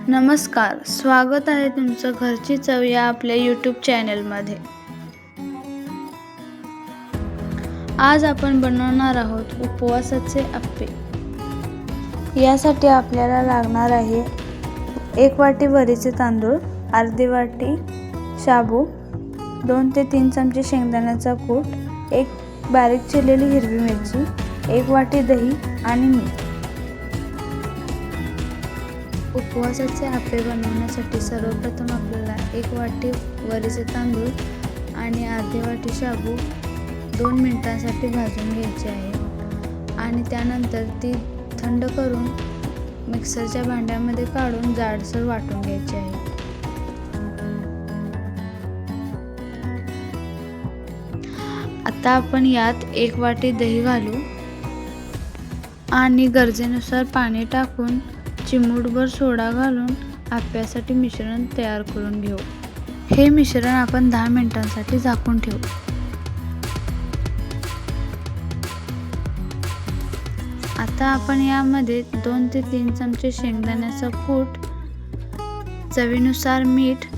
नमस्कार, स्वागत आहे तुमचं घरची चव या आपल्या यूट्यूब चॅनलमध्ये। आज आपण बनवणार आहोत उपवासाचे अप्पे। यासाठी आपल्याला लागणार आहे 1 वाटी वरीचे तांदूळ, अर्धी वाटी शाबू, 2 ते 3 चमचे शेंगदाण्याचा कूट, 1 बारीक चिरलेली हिरवी मिरची, 1 वाटी दही आणि मीठ। उपवासाचे अप्पे बनवण्यासाठी सर्वप्रथम आपल्याला 1 वाटी वरीचे तांदूळ आणि अर्धी वाटी शाबू 2 मिनिटांसाठी भाजून घ्यायचे आहे आणि त्यानंतर ती थंड करून मिक्सरच्या भांड्यामध्ये काढून जाडसर वाटून घ्यायचे आहे। आता आपण यात 1 वाटी दही घालू आणि गरजेनुसार पाणी टाकून चिमूटभर सोडा घालून अप्प्यासाठी मिश्रण तयार करून घेऊ। हे मिश्रण आपण 10 मिनिटांसाठी झाकून ठेवू। आता आपण यामध्ये 2 ते 3 चमचे शेंगदाण्याचा कूट, चवीनुसार मीठ,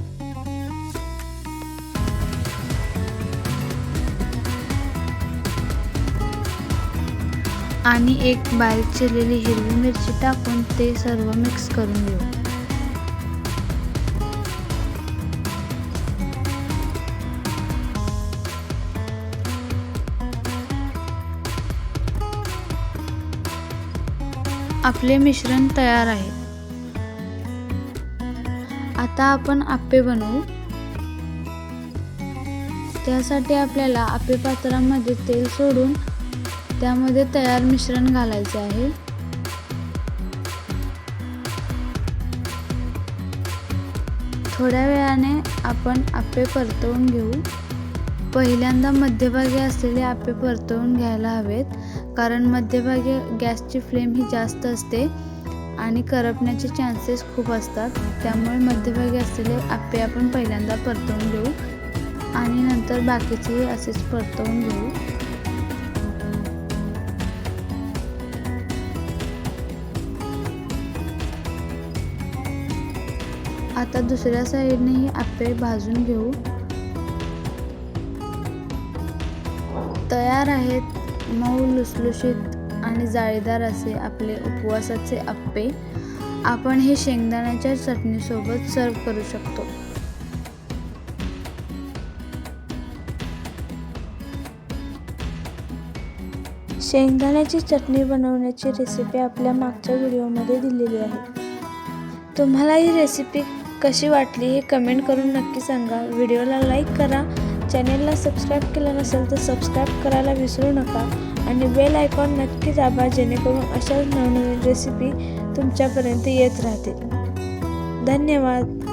आणि 1 बारीक चिरलेली हिरवी मिरची टाकून ते सर्व मिक्स करून घेऊ। आपले मिश्रण तयार आहे। आता आपण अप्पे बनवू। त्यासाठी आपल्याला अप्पे पात्रामध्ये तेल सोडून त्यामध्ये तयार मिश्रण घालायचे आहे। थोड्या वेळाने आपण अप्पे परतवून घेऊ। पहिल्यांदा मध्यभागी असलेले अप्पे परतवून घ्यायला हवेत, कारण मध्यभागी गॅसची फ्लेम ही जास्त असते आणि करपण्याचे चान्सेस खूप असतात। त्यामुळे मध्यभागी असलेले अप्पे आपण पहिल्यांदा परतवून घेऊ आणि नंतर बाकीचे असेच परतवून घेऊ। आता दुसऱ्या साईडनेही अप्पे भाजून घेऊ। तयार आहेत मऊ लुसलुशीत आणि जाळीदार असे आपले उपवासाचे अप्पे। आपण हे शेंगदाण्याच्या चटणीसोबत सर्व करू शकतो। शेंगदाण्याची चटणी बनवण्याची रेसिपी आपल्या मागच्या व्हिडिओमध्ये दिलेली आहे। तुम्हाला ही रेसिपी कशी वाटली हे कमेंट करून नक्की सांगा। व्हिडिओला लाईक करा, चॅनेलला सबस्क्राईब केलं नसेल तर सबस्क्राईब करायला विसरू नका आणि बेल आयकॉन नक्की दाबा, जेणेकरून अशा नवनवीन रेसिपी तुमच्यापर्यंत येत राहतील। धन्यवाद।